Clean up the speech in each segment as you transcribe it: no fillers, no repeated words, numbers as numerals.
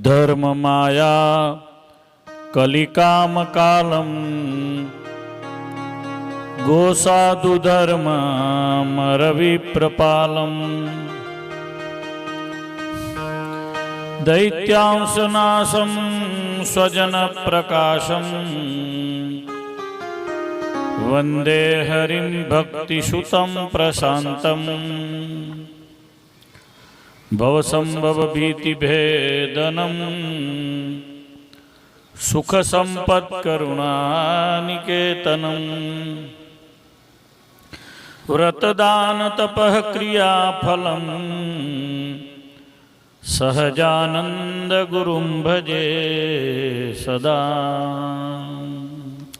धर्म माया कलिकाम कालम गोसाधु धर्म मरविप्रपालम दैत्यांशनाशं स्वजन प्रकाशम वंदे हरिं भक्तिसुतं प्रशांतम भवसंभव भीतिभेदनम सुख संपत् करुणानिकेतनम व्रतदान तपः क्रिया फलम सहजानंद गुरुं भजे सदा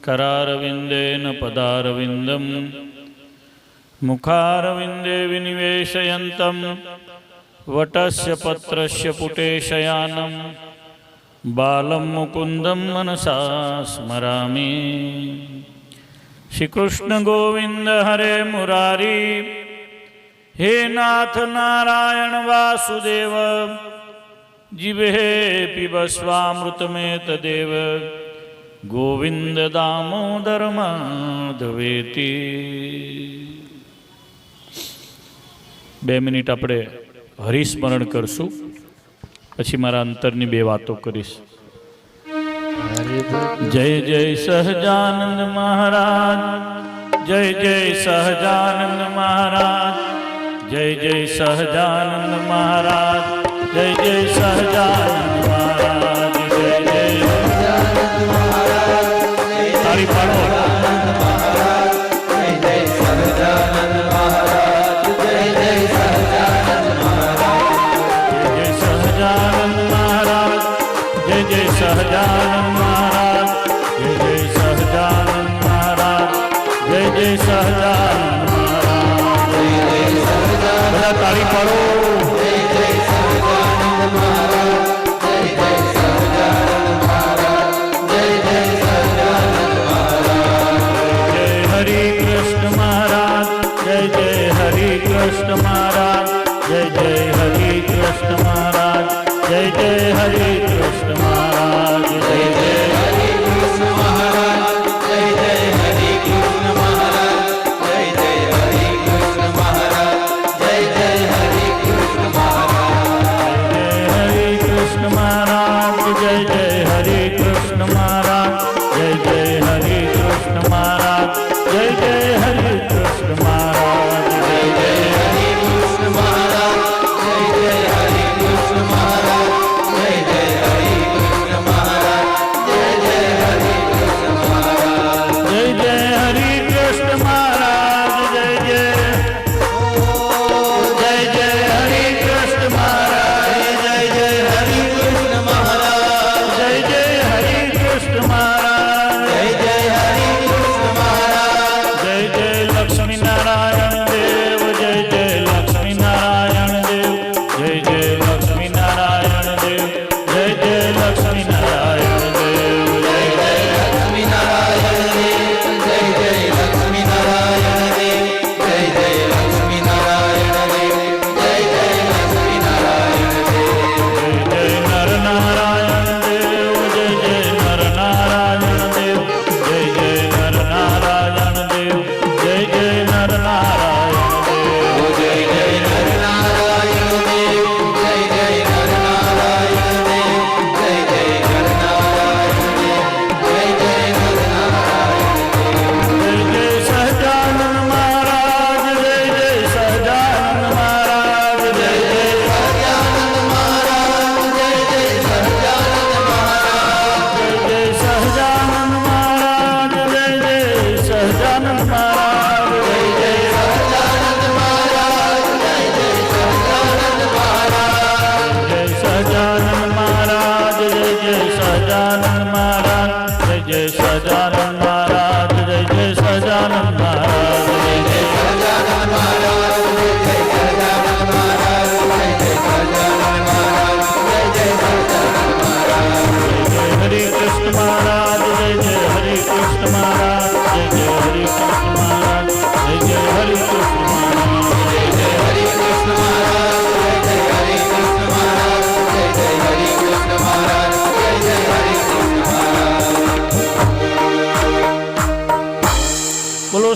करारविंदेन पदारविंदम मुखारविंदे विनिवेशयन्तं वटस्य पत्रस्य पुटे शयानं बालं मुकुन्दं मनसा स्मरामि। श्री कृष्ण गोविंद हरे मुरारी हे नाथ नारायण वासुदेव जिह्वे पिब स्वामृतमेतदेव गोविंद दामोदर माधवेति। 2 મિનિટ આપણે હરિસ્મરણ કરશું, પછી મારા અંતરની 2 વાતો કરીશ. જય જય સહજાનંદ મહારાજ, જય જય સહજાનંદ મહારાજ, જય જય સહજાનંદ મહારાજ, જય જય સહજાનંદ મહારાજ, જય જય સહજાનંદ મહારાજ. તાળી પાડો. સહજાનંદ મહારાજ, જય જય સહજાનંદ મહારાજ, જય જય સહજાનંદ મહારાજ, જય જય સહજાનંદ. બધા તાળી પાડો. જય જય સહજાનંદ મહારાજ, જય જય સહજાનંદ મહારાજ, જય જય સહજાનંદ મહારાજ. જય હરિ કૃષ્ણ મહારાજ, જય જય હરિ કૃષ્ણ મહારાજ, જય જય હરિ કૃષ્ણ મહારાજ, જય જય હરિ કૃષ્ણ મહારાજ, જય જય હરિ કૃષ્ણ મહારાજ, જય જય હરિ કૃષ્ણ મહારાજ, જય જય હરિ કૃષ્ણ મહારાજ, જય જય હરિ કૃષ્ણ મહારાજ, જય જય હરિ કૃષ્ણ મહારાજ, જય જય હરિ કૃષ્ણ મહારાજ, જય જય હરિ કૃષ્ણ મહારાજ, જય જય હરિ કૃષ્ણ મહારાજ, જય જય હરિ કૃષ્ણ મહારાજ, જય જય હરિ કૃષ્ણ મહારાજ, જય જય હરિ કૃષ્ણ મહારાજ, જય જય હરિ કૃષ્ણ મહારાજ, જય જય હરિ કૃષ્ણ મહારાજ, જય જય હરિ કૃષ્ણ મહારાજ, જય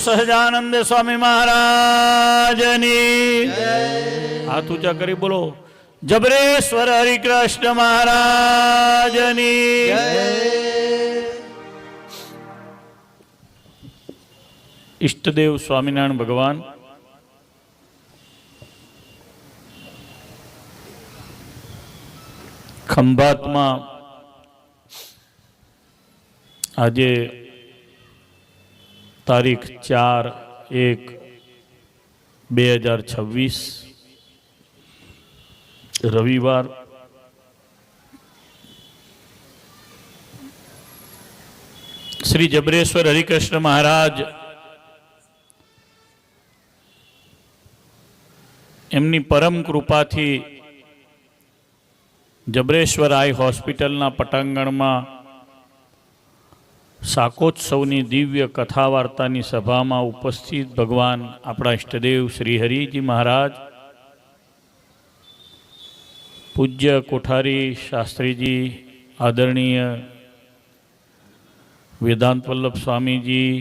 સહજાનંદ સ્વામી મહારાજની હાથ ઊંચા કરી બોલો જબરેશ્વર હરિકૃષ્ણ મહારાજની ઈષ્ટદેવ સ્વામિનારાયણ ભગવાન ખંભાતમાં આજે તારીખ 4/1/2026 રવિવાર શ્રી જબરેશ્વર હરિકૃષ્ણ મહારાજ એમની પરમ કૃપાથી જબરેશ્વર આઈ હોસ્પિટલના પટાંગણમાં શાકોત્સવની દિવ્ય કથા વાર્તાની સભામાં ઉપસ્થિત ભગવાન આપણા ઈષ્ટદેવ શ્રી હરિજી મહારાજ, પૂજ્ય કોઠારી શાસ્ત્રીજી, આદરણીય વેદાંત વલ્લભ સ્વામીજી,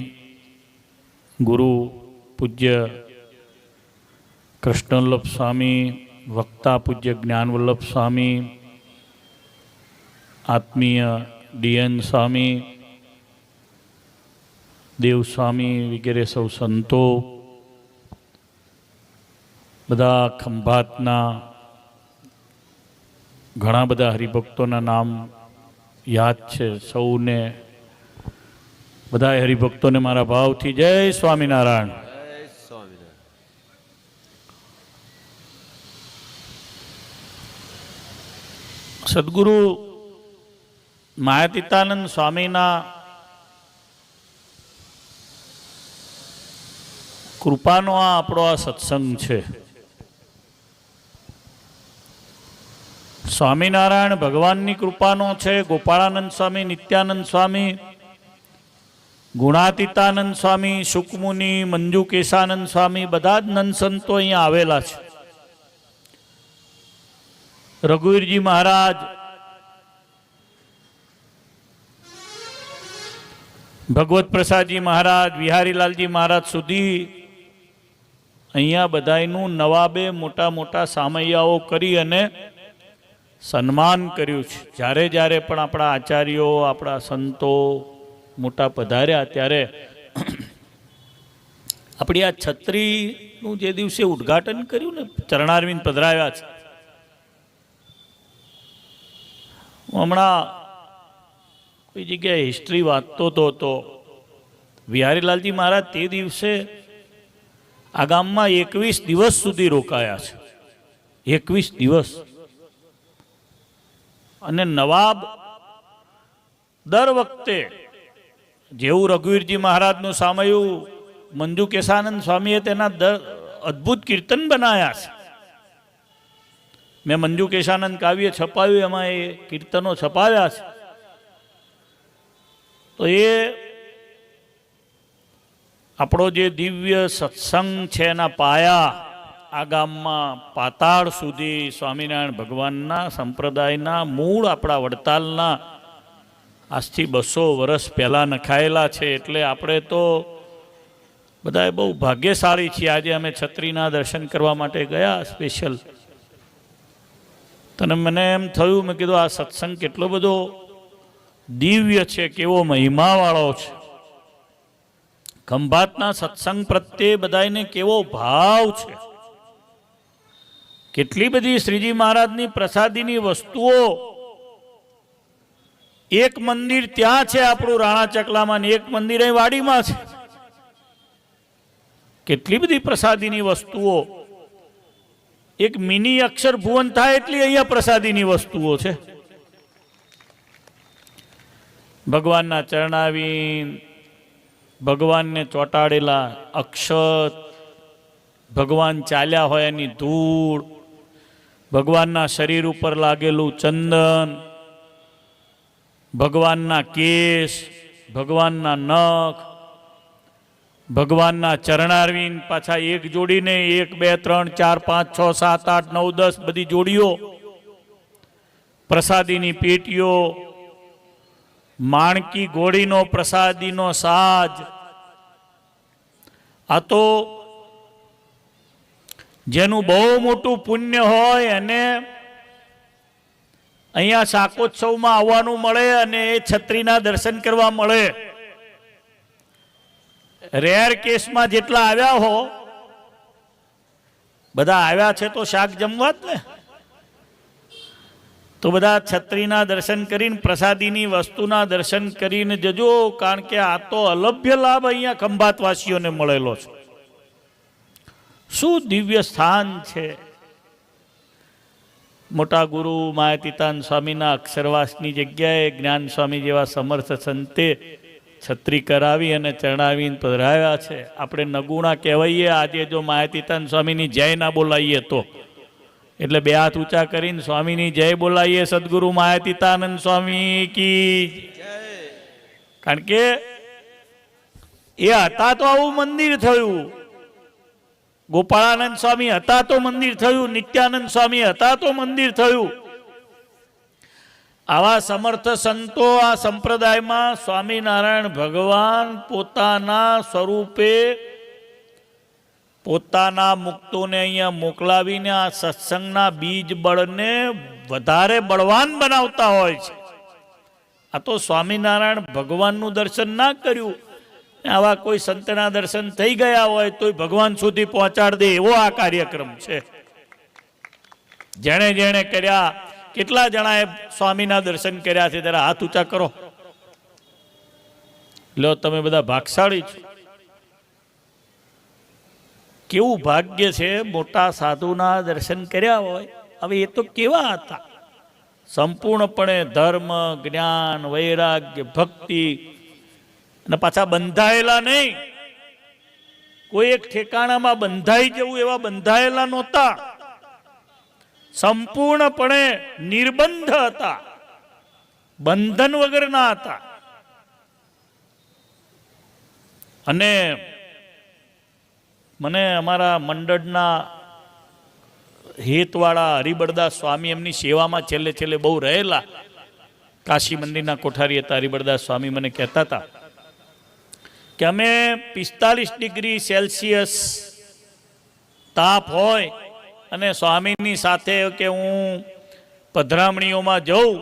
ગુરુ પૂજ્ય કૃષ્ણવલ્લભ સ્વામી, વક્તા પૂજ્ય જ્ઞાનવલ્લભ સ્વામી, આત્મીય ડીએન સ્વામી, દેવસ્વામી વગેરે સૌ સંતો, બધા ખંભાતના ઘણા બધા હરિભક્તોના નામ યાદ છે સૌને. બધા હરિભક્તોને મારા ભાવથી જય સ્વામિનારાયણ. સદગુરુ માયાતીતાનંદ સ્વામીના કૃપાનો આપણો આ સત્સંગ છે. સ્વામિનારાયણ ભગવાનની કૃપાનો છે. ગોપાળાનંદ સ્વામી, નિત્યાનંદ સ્વામી, ગુણાતીતાનંદ સ્વામી, શુકમુનિ, મંજુ કેશાનંદ સ્વામી, બધા જ નંદ સંતો અહીંયા આવેલા છે. રઘુવીરજી મહારાજ, ભગવત પ્રસાદજી મહારાજ, વિહારીલાલજી મહારાજ સુધી અહીંયા બધાયનું નવાબે મોટા મોટા સામૈયાઓ કરી અને સન્માન કર્યું છે. જ્યારે જ્યારે પણ આપણા આચાર્યો, આપણા સંતો મોટા પધાર્યા ત્યારે આપણી આ છત્રીનું જે દિવસે ઉદ્ઘાટન કર્યું ને, ચરણારવિંદ પધરાવ્યા છે. હું હમણાં કોઈ જગ્યાએ હિસ્ટ્રી વાંચતો હતો. વિહારીલાલજી મહારાજ તે દિવસે આ ગામમાં 21 દિવસ સુધી રોકાયા છે. 21 દિવસ. અને નવાબ દર વખતે જેવું રઘુવીરજી મહારાજનું સામયું, મંજુ કેશાનંદ સ્વામીએ તેના અદ્ભુત કીર્તન બનાવ્યા છે. મેં મંજુ કેશાનંદ કાવ્ય છપાવ્યું, એમાં એ કીર્તનો છપાવ્યા છે. તો એ આપણો જે દિવ્ય સત્સંગ છે એના પાયા આ ગામમાં પાતાળ સુધી સ્વામિનારાયણ ભગવાનના સંપ્રદાયના મૂળ આપણા વડતાલના આજથી 200 વર્ષ પહેલાં નખાયેલા છે. એટલે આપણે તો બધાએ બહુ ભાગ્યશાળી છીએ. આજે અમે છત્રીના દર્શન કરવા માટે ગયા સ્પેશિયલ. તને મને એમ થયું, મેં કીધું આ સત્સંગ કેટલો બધો દિવ્ય છે, કેવો મહિમાવાળો છે. ખંભાતના સત્સંગ પ્રત્યે બધાને કેવો ભાવ છે. કેટલી બધી શ્રીજી મહારાજની પ્રસાદીની વસ્તુઓ. એક મંદિર ત્યાં છે આપણું રાણા ચકલામાં, ને એક મંદિર અહીં વાડીમાં છે. કેટલી બધી પ્રસાદીની વસ્તુઓ. એક મિની અક્ષર ભુવન થાય એટલી અહીંયા પ્રસાદીની વસ્તુઓ છે. ભગવાનના ચરણાવીન, ભગવાનને ચોંટાડેલા અક્ષત, ભગવાન ચાલ્યા હોય એની ધૂળ, ભગવાનના શરીર ઉપર લાગેલું ચંદન, ભગવાનના કેશ, ભગવાનના નખ, ભગવાનના ચરણારવિંદ, પાછા એક જોડીને 1 2 3 4 5 6 7 8 9 10 બધી જોડીઓ, પ્રસાદીની પેટીઓ, માણકી ઘોડીનો પ્રસાદીનો સાજ, આ તો જેનું બહુ મોટું પુણ્ય હોય અને અહીંયા શાકોત્સવમાં આવવાનું મળે અને એ છત્રીના દર્શન કરવા મળે. રેર કેસમાં જેટલા આવ્યા હો, બધા આવ્યા છે તો શાક જમવા જ ને, તો બધા છત્રીના દર્શન કરીને પ્રસાદીની વસ્તુના દર્શન કરીને જજો. કારણ કે આ તો અલભ્ય લાભ અહીંયા ખંભાતવાસીઓને મળેલો છે. શું દિવ્ય સ્થાન છે! મોટા ગુરુ માયાતીતાન સ્વામીના અક્ષરવાસની જગ્યાએ જ્ઞાન સ્વામી જેવા સમર્થ સંતે છત્રી કરાવી અને ચરણાવીને પધરાવ્યા છે. આપણે નગુણા કહેવાઈએ આજે જો માયાતીતાન સ્વામીની જય ના બોલાવીએ તો, એટલે બે હાથ ઊંચા કરીને સ્વામીની જય બોલાવીએ. સદગુરુ માયાતીતાનંદ સ્વામી કી. કારણ કે એ હતા તો આવું મંદિર થયું, ગોપાળાનંદ સ્વામી હતા તો મંદિર થયું, નિત્યાનંદ સ્વામી હતા તો મંદિર થયું. આવા સમર્થ સંતો આ સંપ્રદાયમાં સ્વામિનારાયણ ભગવાન પોતાના સ્વરૂપે પોતાના મુક્તોને અહીંયા મોકલાવીને આ સત્સંગના બીજ બળને વધારે બળવાન બનાવતા હોય છે. આ તો સ્વામિનારાયણ ભગવાનનું દર્શન ના કર્યું, આવા કોઈ સંતના દર્શન થઈ ગયા હોય તો ભગવાન સુધી પહોંચાડી દે એવો આ કાર્યક્રમ છે. જેણે જેણે કર્યા, કેટલા જણાએ સ્વામીના દર્શન કર્યા છે જરા હાથ ઊંચા કરો. લો, તમે બધા ભાગશાળી છો. કેવું ભાગ્ય છે મોટા સાધુના દર્શન કર્યા હોય. હવે એ તો કેવા હતા! સંપૂર્ણપણે ધર્મ, જ્ઞાન, વૈરાગ્ય, ભક્તિ, અને પાછા બંધાયેલા નહીં. કોઈ એક ઠેકાણામાં બંધાઈ જવું એવા બંધાયેલા નહોતા. સંપૂર્ણપણે નિર્બંધ હતા, બંધન વગરના હતા. અને મને અમારા મંડળના હેતવાળા હરિબળદાસ સ્વામી એમની સેવામાં છેલ્લે છેલ્લે બહુ રહેલા, કાશી મંદિરના કોઠારી હતા હરિબળદાસ સ્વામી, મને કહેતા હતા કે અમે 45 ડિગ્રી સેલ્સિયસ તાપ હોય અને સ્વામીની સાથે કે હું પધરામણીઓમાં જઉં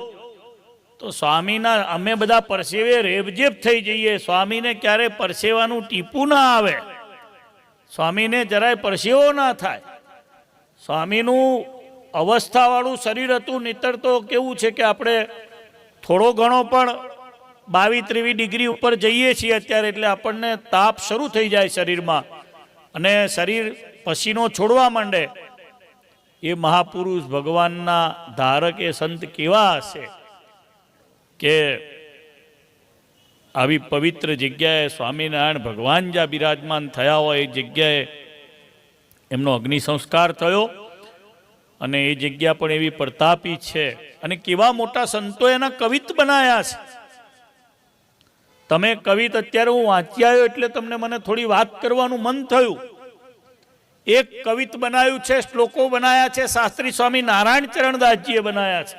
તો સ્વામીના અમે બધા પરસેવે રેબઝેબ થઈ જઈએ. સ્વામીને ક્યારે પરસેવાનું ટીપું ના આવે, સ્વામીને જરાય પરસેવો ના થાય. સ્વામીનું અવસ્થાવાળું શરીર હતું. નહીતર તો કેવું છે કે આપણે થોડો ઘણો પણ 22-23 ડિગ્રી ઉપર જઈએ છીએ અત્યારે, એટલે આપણને તાપ શરૂ થઈ જાય શરીરમાં અને શરીર પસીનો છોડવા માંડે. એ મહાપુરુષ ભગવાનના ધારક એ સંત કેવા હશે કે આવી પવિત્ર જગ્યાએ સ્વામિનારાયણ ભગવાન જ્યાં બિરાજમાન થયા હોય એ જગ્યાએ એમનો અગ્નિ સંસ્કાર થયો અને એ જગ્યા પણ એવી પ્રતાપી છે. અને કેવા મોટા સંતો એના કવિત બનાયા છે. તમે કવિત અત્યારે હું વાંચી આવ્યો એટલે તમને મને થોડી વાત કરવાનું મન થયું. એક કવિત બનાવ્યું છે, શ્લોકો બનાયા છે, શાસ્ત્રી સ્વામી નારાયણ ચરણદાસજીએ બનાયા છે.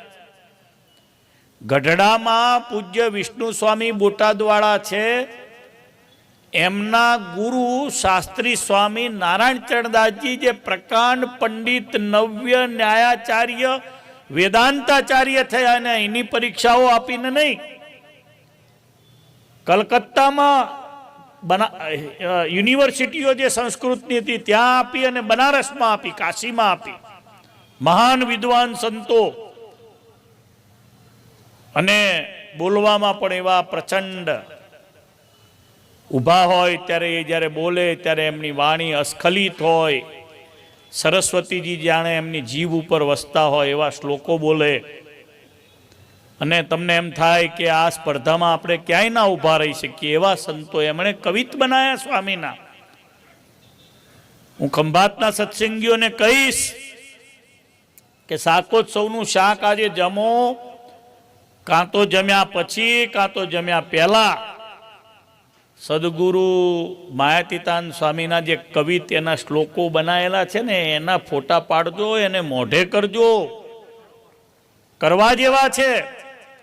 ગઢડામાં પૂજ્ય વિષ્ણુ સ્વામી બોટાદવાળા છે, એમના ગુરુ શાસ્ત્રી સ્વામી નારાયણ ચરણદાસજી જે પ્રકાંડ પંડિત, નવ્ય, ન્યાયાચાર્ય, વેદાંતાચાર્ય થયા અને એની પરીક્ષાઓ આપીને નહીં, કલકત્તામાં યુનિવર્સિટીઓ જે સંસ્કૃતની હતી ત્યાં આપી અને બનારસમાં આપી, કાશીમાં આપી. મહાન વિદ્વાન સંતો અને બોલવામાં પણ એવા પ્રચંડ. ઊભા હોય ત્યારે એ જ્યારે બોલે ત્યારે એમની વાણી અસ્ખલિત હોય. સરસ્વતીજી જાણે એમની જીભ ઉપર વસતા હોય એવા શ્લોકો બોલે અને તમને એમ થાય કે આ સ્પર્ધામાં આપણે ક્યાંય ના ઊભા રહી શકીએ એવા સંતો એમણે કવિત બનાયા સ્વામીના. હું ખંભાતના સત્સંગીઓને કહીશ કે શાકોત્સવનું શાક આજે જમો, કાં તો જમ્યા પછી કાં તો જમ્યા પહેલા. સદગુરુ માયાતીતાન સ્વામીના જે કવિત એના શ્લોકો બનાયેલા છે ને એના ફોટા પાડજો, એને મોઢે કરજો. કરવા જેવા છે.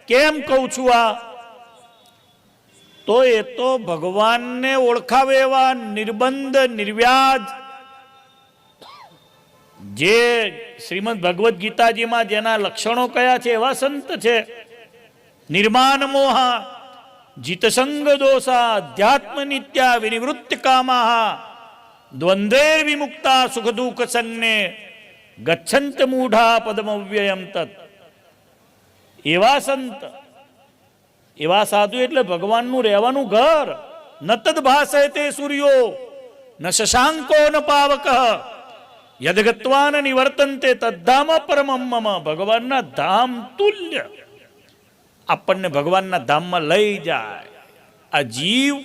કેમ કહું છું? આ તો એ તો ભગવાનને ઓળખાવે એવા નિર્બંધ નિર્વ્યાજ, જે શ્રીમદ ભગવદ્ ગીતાજીમાં જેના લક્ષણો કયા છે એવા સંત છે. નિર્માન મોહા જીતસંગ દોષા અધ્યાત્મ નિત્યા વિનિવૃત્ત કામા દ્વંદ્વે વિમુક્તા સુખ દુઃખ સંજ્ઞે ગચ્છંત મૂઢા પદમવ્યયમ તત. એવા સંત, એવા સાધુ એટલે ભગવાનનું રહેવાનું ઘર. ન તદ ભાસે તે સૂર્યો ન શશાંકો ન પાવક યદ ગત્વા ન નિવર્તન્તે તદ્ધામ પરમમ મમ. ભગવાનના ધામ તુલ્ય આપણને ભગવાનના ધામમાં લઈ જાય. આ જીવ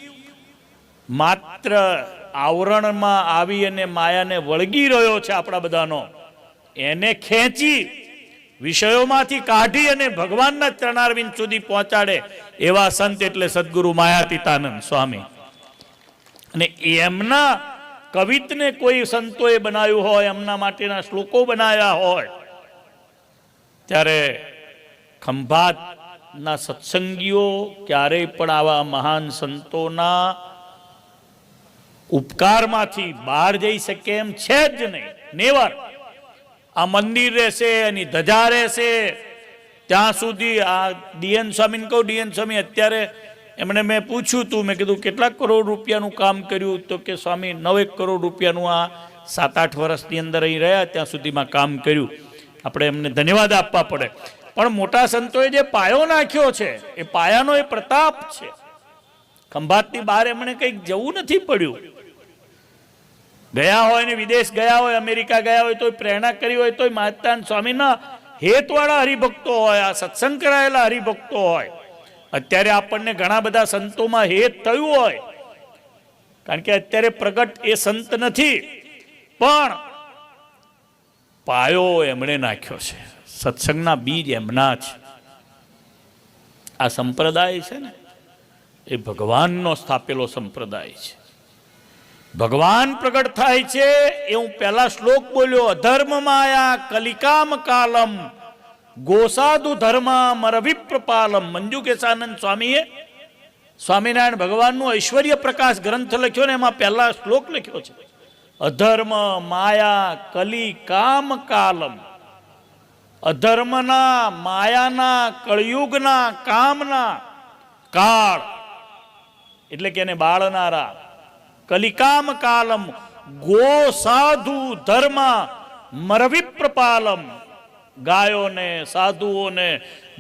માત્ર આવરણમાં આવી અને માયાને વળગી રહ્યો છે આપણા બધાનો, એને ખેંચી વિષયોમાંથી કાઢી અને ભગવાનના ચરણારવિંદ સુધી પહોંચાડે એવા સંત એટલે સદગુરુ માયાતીતાનંદ સ્વામી. અને એમના કવિતને કોઈ સંતોએ બનાવ્યું હોય, એમના માટેના શ્લોકો બનાવ્યા હોય, ત્યારે ખંભાતના સત્સંગીઓ ક્યારેય પણ આવા મહાન સંતોના ઉપકારમાંથી બહાર જઈ શકે એમ છે જ નહીં. નેવર. આ મંદિર રહેશે, એની ધજા રહેશે ત્યાં સુધી. આ ડીએન સ્વામીને કહું, ડીએન સ્વામી અત્યારે એમણે મેં પૂછ્યું હતું, મેં કીધું કેટલા કરોડ રૂપિયાનું કામ કર્યું? તો કે સ્વામી 9 કરોડ રૂપિયાનું આ 7-8 વર્ષની અંદર અહીં રહ્યા ત્યાં સુધીમાં કામ કર્યું. આપણે એમને ધન્યવાદ આપવા પડે. પણ મોટા સંતોએ જે પાયો નાખ્યો છે એ પાયાનો એ પ્રતાપ છે. ખંભાતની બહાર એમણે કંઈક જવું નથી પડ્યું. ગયા હોય ને વિદેશ ગયા હોય, અમેરિકા ગયા હોય, તોય પ્રેરણા કરી હોય, તોય મહાત્માન સ્વામીના હેતવાળા હરિભક્તો હોય, આ સત્સંગ કરાયેલા હરિભક્તો હોય. અત્યારે આપણને ઘણા બધા સંતોમાં હેત થયું હોય, કારણ કે અત્યારે પ્રગટ એ સંત નથી, પણ પાયો એમણે નાખ્યો છે. સત્સંગના બીજ એમના છે. આ સંપ્રદાય છે ને એ ભગવાનનો સ્થાપેલો સંપ્રદાય છે. ભગવાન પ્રગટ થાય છે એ હું પહેલા શ્લોક બોલ્યો, અધર્મ માયા કલિકામ કાલમ ગોસાદુ ધર્મામર વિપ્રપાલમ. મંજુ કેશાનંદ સ્વામીએ સ્વામિનારાયણ ભગવાનનું ઐશ્વર્ય પ્રકાશ ગ્રંથ લખ્યો ને એમાં પહેલા શ્લોક લખ્યો છે, અધર્મ માયા કલિ કામ કાલમ. અધર્મના, માયાના, કળયુગના, કામના કાળ એટલે કે એને બાળનારા. કલિકામ કાલમ ગો સાધુ ધર્મ મરવિપ્રપાલમ. ગાયોને, સાધુઓને,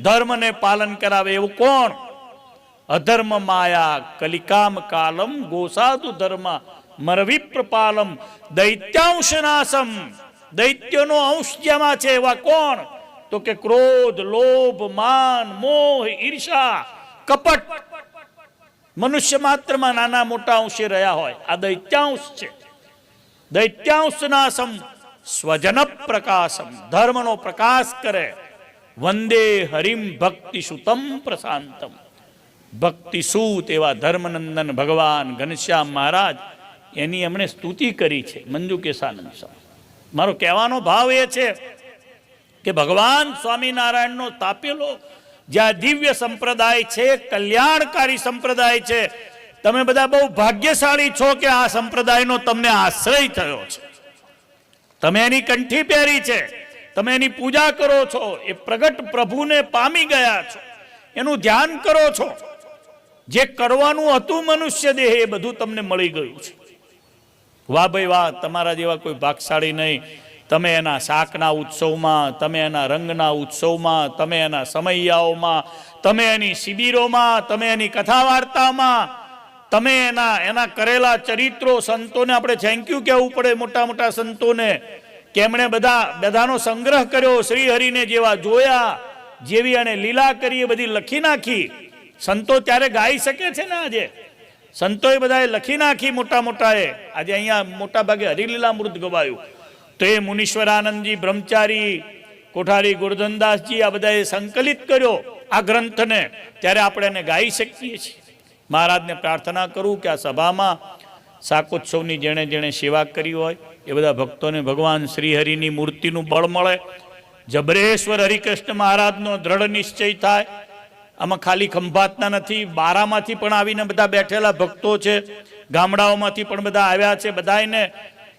ધર્મને પાલન કરાવે એવું કોણ? અધર્મ માયા કલિકામ કાલમ ગોસાધુ ધર્મ મરવિપ્રપાલમ. દૈત્યાંશ નાશમ. દૈત્યનો અંશ જેમાં છે એવા કોણ? તો કે ક્રોધ, લોભ, માન, મોહ, ઈર્ષા, કપટ મનુષ્ય માત્રમાં નાના મોટા અંશે રહ્યા હોય, આ દૈત્યાંશ છે. દૈત્યાંશ નાશમ સ્વજન પ્રકાશમ. ધર્મનો પ્રકાશ કરે. વંદે હરિમ ભક્તિ સુતમ પ્રશાંતમ. ભક્તિ સૂત એવા ધર્મનંદન ભગવાન ઘનશ્યામ મહારાજ, એની એમણે સ્તુતિ કરી છે મંજુ કેશાનંદ સ્વામી. મારો કહેવાનો ભાવ એ છે કે ભગવાન સ્વામિનારાયણનો સ્થાપેલો જે આ દિવ્ય સંપ્રદાય છે, કલ્યાણકારી સંપ્રદાય છે. તમે બધા બહુ ભાગ્યશાળી છો કે આ સંપ્રદાયનો તમને આશ્રય થયો છે. તમે એની કંઠી પહેરી છે, તમે એની પૂજા કરો છો, એ પ્રગટ પ્રભુને પામી ગયા છો, એનું ધ્યાન કરો છો. જે કરવાનું હતું મનુષ્ય દેહ એ બધું તમને મળી ગયું છે. વાહ ભાઈ વાહ, તમારા જેવા કોઈ ભાગશાળી નહીં. તમે એના શાકના ઉત્સવમાં, તમે એના રંગના ઉત્સવમાં, તમે એના સમૈયાઓમાં, તમે એની શિબિરોમાં, તમે એની કથા વાર્તામાં, તમે એના કરેલા ચરિત્રો. સંતોને આપણે થેન્ક યુ કહેવું પડે, મોટા મોટા સંતોને, કે એમણે બધાનો સંગ્રહ કર્યો. શ્રી હરિને જેવા જોયા, જેવી એને લીલા કરી એ બધી લખી નાખી. સંતો ત્યારે ગાઈ શકે છે ને? આજે સંતોએ બધાએ લખી નાખી મોટા મોટાએ. આજે અહીંયા મોટા ભાગે હરિલીલામૃત ગવાયું. તો એ મુનીશ્વરાનંદજી બ્રહ્મચારી, કોઠારી ગોરધનદાસજી, આ બધાએ સંકલિત કર્યો આ ગ્રંથને. ત્યારે આપણે એને ગાઈ શકીએ છીએ. મહારાજને પ્રાર્થના કરું કે આ સભામાં શાકોત્સવની જેણે જેણે સેવા કરી હોય એ બધા ભક્તોને ભગવાન શ્રીહરિની મૂર્તિનું બળ મળે. જબરેશ્વર હરિકૃષ્ણ મહારાજનો દ્રઢ નિશ્ચય થાય આમાં ખાલી ખંભાતના નથી, બારામાંથી પણ આવીને બધા બેઠેલા ભક્તો છે, ગામડાઓમાંથી પણ બધા આવ્યા છે. બધાને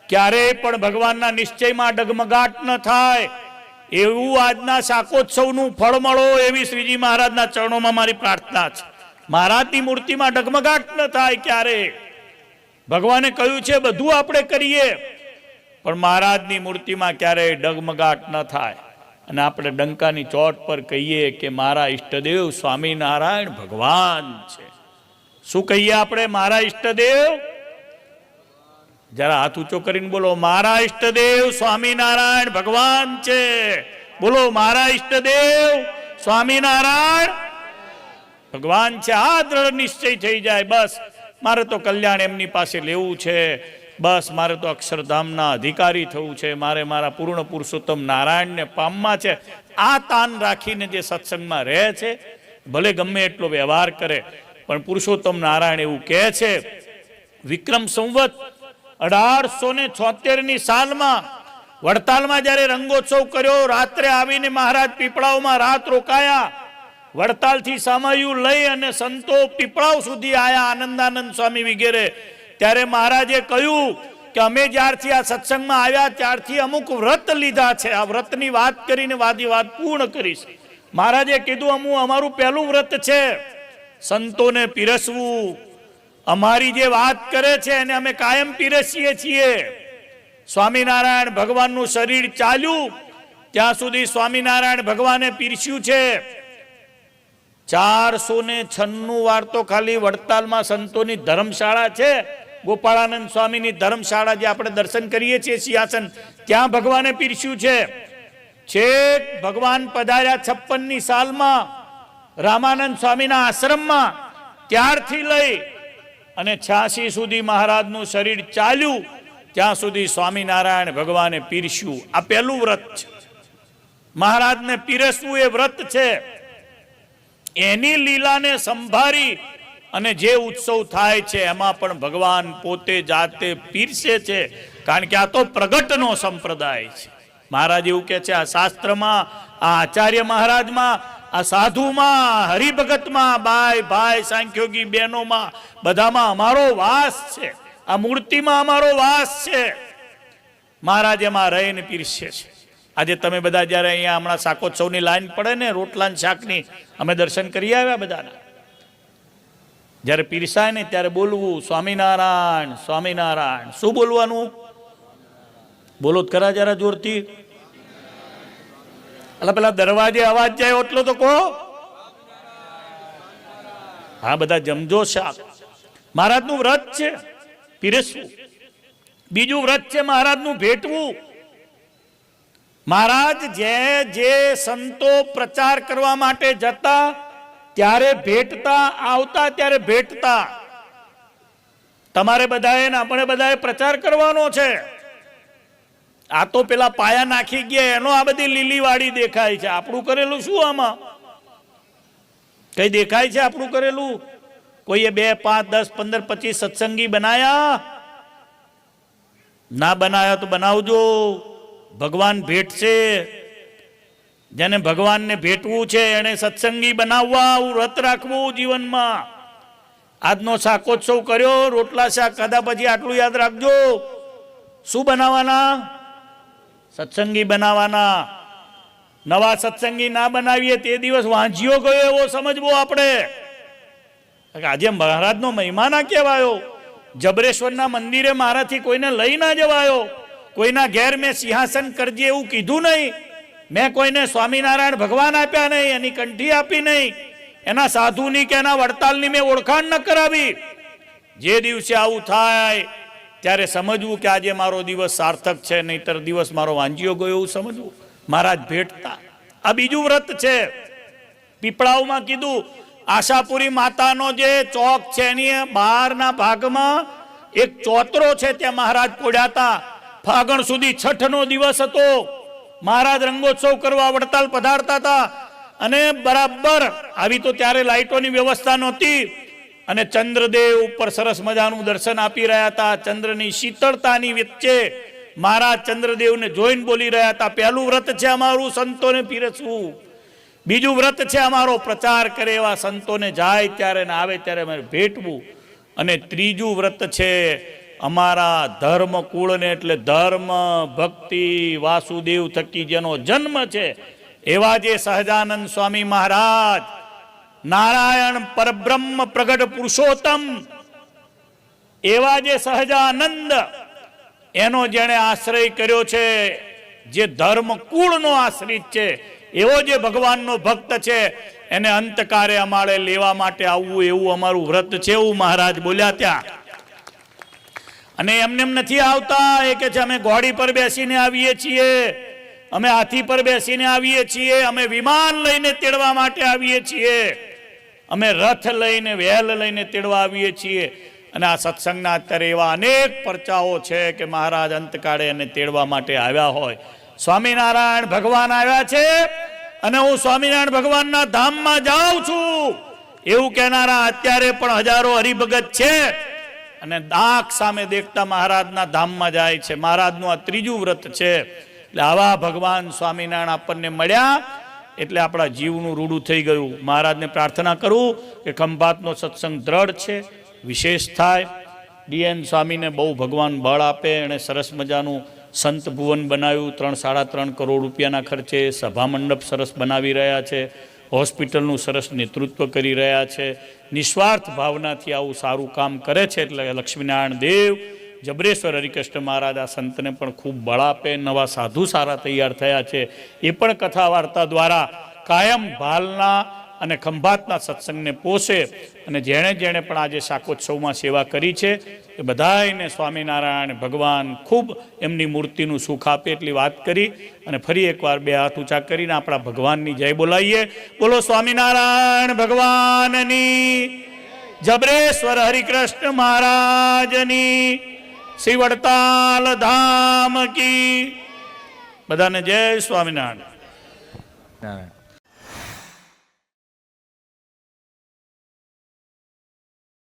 ક્યારેય પણ ભગવાનના નિશ્ચયમાં ડગમગાટ ન થાય એવું આજના શાકોત્સવનું ફળ મળો એવી શ્રીજી મહારાજના ચરણોમાં મારી પ્રાર્થના છે. મહારાજની મૂર્તિમાં ડગમગાટ ન થાય ક્યારે. ભગવાને કહ્યું છે બધું આપણે કરીએ, પણ મહારાજની મૂર્તિમાં ક્યારેય ડગમગાટ ન થાય. અને આપણે ડંકાની ચોટ પર કહીએ કે મારા ઈષ્ટદેવ સ્વામિનારાયણ ભગવાન છે. શું કહીએ આપણે? મારા ઈષ્ટદેવ, જરા હાથ ઊંચો કરીને બોલો, મારા ઈષ્ટદેવ સ્વામિનારાયણ ભગવાન છે. બોલો, મારા ઈષ્ટદેવ સ્વામિનારાયણ ભગવાન છે. આ દ્રઢ નિશ્ચય થઈ જાય, બસ મારે તો કલ્યાણ એમની પાસે લેવું છે, બસ મારે તો અક્ષરધામના અધિકારી થવું છે, મારે મારા પૂર્ણ પુરુષોત્તમ નારાયણને પામવા છે. આ તાન રાખીને જે સત્સંગમાં રહે છે, ભલે ગમે એટલો વ્યવહાર કરે, પણ પુરુષોત્તમ નારાયણ એવું કહે છે, વિક્રમ સંવત 1876ની સાલમાં વડતાલમાં જ્યારે રંગોત્સવ કર્યો, રાત્રે આવીને મહારાજ પીપળાઓમાં રાત રોકાયા. વડતાલથી સામયું લઈ અને સંતો પીપળાઓ સુધી આયા, આનંદાનંદ સ્વામી વગેરે. ત્યારે મહારાજે કહ્યું કે અમે જ્યારથી આ સત્સંગમાં આવ્યા ત્યારથી અમુક વ્રત લીધા છે. આ વ્રતની વાત કરીને વાત પૂર્ણ કરીશ. મહારાજે કીધું અમારું પહેલું વ્રત છે સંતોને પીરસવું. અમારી જે વાત કરે છે એને અમે કાયમ પીરસીએ છીએ. સ્વામિનારાયણ ભગવાનનું શરીર ચાલ્યું ત્યાં સુધી સ્વામિનારાયણ ભગવાને પીરસ્યું છે. 496 વાર તો ખાલી વડતાલમાં સંતોની ધર્મશાળા છે, ગોપાળાનંદ સ્વામીની ધર્મશાળા જે આપણે દર્શન કરીએ છીએ સિંહાસન, ત્યાં ભગવાને પીરસ્યું છે. છેક ભગવાન પધાર્યા 56ની સાલમાં રામાનંદ સ્વામીના આશ્રમમાં, ત્યારથી લઈ અને 86 સુધી મહારાજનું શરીર ચાલ્યું ત્યાં સુધી સ્વામિનારાયણ ભગવાને પીરસ્યું. આ પહેલું વ્રત છે. મહારાજને પીરસવું એ વ્રત છે. એની લીલાને સંભાળી અને જે ઉત્સવ થાય છે એમાં પણ ભગવાન પોતે જાતે પીરસે છે, કારણ કે આ તો પ્રગટનો સંપ્રદાય છે. મહારાજ એવું કહે છે, આ શાસ્ત્રમાં, આ આચાર્ય મહારાજમાં, આ સાધુમાં, હરિભગતમાં, ભાઈ ભાઈ સાંખ્યોગી બહેનોમાં, બધામાં અમારો વાસ છે. આ મૂર્તિમાં અમારો વાસ છે. મહારાજ એમાં રહીને પીરસે છે. આજે તમે બધા જ્યારે અહીંયા હમણાં શાકોત્સવની લાઈન પડે ને, રોટલા શાકની, અમે દર્શન કરી આવ્યા બધાના. જ્યારે પીરસાય ને ત્યારે બોલવું સ્વામિનારાયણ સ્વામિનારાયણ. શું બોલવાનું? બોલો જ ખરા જરા જોરથી. એટલે પેલા દરવાજે અવાજ જાય એટલો તો કહો. હા, બધા જમજો શાક. મહારાજનું વ્રત છે પીરસવું. બીજું વ્રત છે મહારાજનું ભેટવું. મહારાજ જે સંતો પ્રચાર કરવા માટે જતા ત્યારે ભેટતા, આવતા ત્યારે ભેટતા. તમારે બધાએ ને આપણે બધાએ પ્રચાર કરવાનો છે. આ તો પેલા પાયા નાખી ગયા એનો આ બધી લીલી વાડી દેખાય છે. આપણું કરેલું શું આમાં કઈ દેખાય છે? આપણું કરેલું કોઈએ 2, 5, 10, 15, 25 સત્સંગી બનાયા? ના બનાયા તો બનાવજો. ભગવાન ભેટશે. જેને ભગવાનને ભેટવું છે એને સત્સંગી બનાવવા, વ્રત રાખવું જીવનમાં. આજનો શાકોત્સવ કર્યો, રોટલા શાક ખાધા પછી આટલું યાદ રાખજો, શું બનાવવાના? સત્સંગી બનાવવાના. નવા સત્સંગી ના બનાવીએ તે દિવસ વાંઝિયો ગયો એવો સમજવો આપણે. આજે મહારાજનો મહિમા ના કહેવાયો. જબરેશ્વરના મંદિરે મારાથી કોઈને લઈ ના જવાયો. કોઈના ઘેર મેં સિંહાસન કરજે એવું કીધું નહીં. મેં કોઈને સ્વામિનારાયણ ભગવાન આપ્યા નહીં, એની કંઠી આપી નહીં, એના સાધુની કે એના વડતાલની મેં ઓળખાણ ન કરાવી. જે દિવસે આવું થાય ત્યારે સમજવું કે આજે મારો દિવસ સાર્થક છે, નહીતર દિવસ મારો વાંજિયો ગયો એવું સમજવું. મહારાજ ભેટતા. આ બીજું વ્રત છે. પીપળાઓમાં કીધું, આશાપુરી માતાનો જે ચોક છે એની બહારના ભાગમાં એક ચોતરો છે, ત્યાં મહારાજ પોડ્યા હતા. ફાગણ સુધી છઠનો દિવસ હતો. મહારાજ રંગોત્સવ કરવા વડતાલ પધારતા હતા અને બરાબર આવી તો ત્યારે લાઇટોની વ્યવસ્થા નહોતી અને ચંદ્રદેવ ઉપર સરસ મજાનું દર્શન આપી રહ્યા હતા. ચંદ્રની શીતળતાની વચ્ચે મહારાજ ચંદ્રદેવને જોઈને બોલી રહ્યા હતા, પહેલું વ્રત છે અમારું સંતોને પીરસવું. બીજું વ્રત છે અમારો પ્રચાર કરે એવા સંતોને જાય ત્યારે ને આવે ત્યારે અમારે ભેટવું. અને ત્રીજું વ્રત છે અમારા ધર્મ કુળને, એટલે ધર્મ ભક્તિ વાસુદેવ થકી જેનો જન્મ છે એવા જે સહજાનંદ સ્વામી મહારાજ, નારાયણ પરબ્રહ્મ પ્રગટ પુરુષોત્તમ એવા જે સહજાનંદ, એનો જેણે આશ્રય કર્યો છે, જે ધર્મ કુળનો આશ્રિત છે, એવો જે ભગવાનનો ભક્ત છે, એને અંતકારે અમારે લેવા માટે આવવું એવું અમારું વ્રત છે, એવું મહારાજ બોલ્યા ત્યાં. અને એમને એમ નથી આવતા. એ કે છે અમે ઘોડી પર બેસીને આવીએ છીએ, અમે હાથી પર બેસીને આવીએ છીએ, અમે વિમાન લઈને તેડવા માટે આવીએ છીએ, અમે રથ લઈને વહેલ લઈને તેડવા આવીએ છીએ. અને આ સત્સંગના અત્યારે એવા અનેક પરચાઓ છે કે મહારાજ અંતકાળે એને તેડવા માટે આવ્યા હોય. સ્વામિનારાયણ ભગવાન આવ્યા છે અને હું સ્વામિનારાયણ ભગવાનના ધામમાં જાઉં છું એવું કહેનારા અત્યારે પણ હજારો હરિભગત છે. અને દાખ સામે દેખતા મહારાજના ધામમાં જાય છે. મહારાજનું આ ત્રીજું વ્રત છે. એટલે આવા ભગવાન સ્વામિનારાયણ આપણને મળ્યા એટલે આપણા જીવનું રૂડું થઈ ગયું. મહારાજને પ્રાર્થના કરું કે ખંભાતનો સત્સંગ દ્રઢ છે, વિશેષ થાય. ડીએન સ્વામીને બહુ ભગવાન બળ આપે. એણે સરસ મજાનું સંત ભુવન બનાવ્યું, 3-3.5 કરોડ રૂપિયાના ખર્ચે. સભા મંડપ સરસ બનાવી રહ્યા છે, હોસ્પિટલનું સરસ નેતૃત્વ કરી રહ્યા છે. નિસ્વાર્થ ભાવનાથી આવું સારું કામ કરે છે. એટલે લક્ષ્મીનારાયણ દેવ, જબરેશ્વર હરિકૃષ્ણ મહારાજ આ સંતને પણ ખૂબ બળ આપે. નવા સાધુ સારા તૈયાર થયા છે. એ પણ કથા વાર્તા દ્વારા કાયમ ભાલના અને ખંભાતના સત્સંગને પોષે. અને જેણે જેણે પણ આજે શાકોત્સવમાં સેવા કરી છે એ બધાને સ્વામિનારાયણ ભગવાન ખૂબ એમની મૂર્તિનું સુખ આપે એટલી વાત કરી. અને ફરી એકવાર બે હાથ ઊંચા કરીને આપણા ભગવાનની જય બોલાવીએ. બોલો સ્વામિનારાયણ ભગવાનની, જબરેશ્વર હરિકૃષ્ણ મહારાજની, શ્રી વડતાલ ધામ કી. બધાને જય સ્વામિનારાયણ.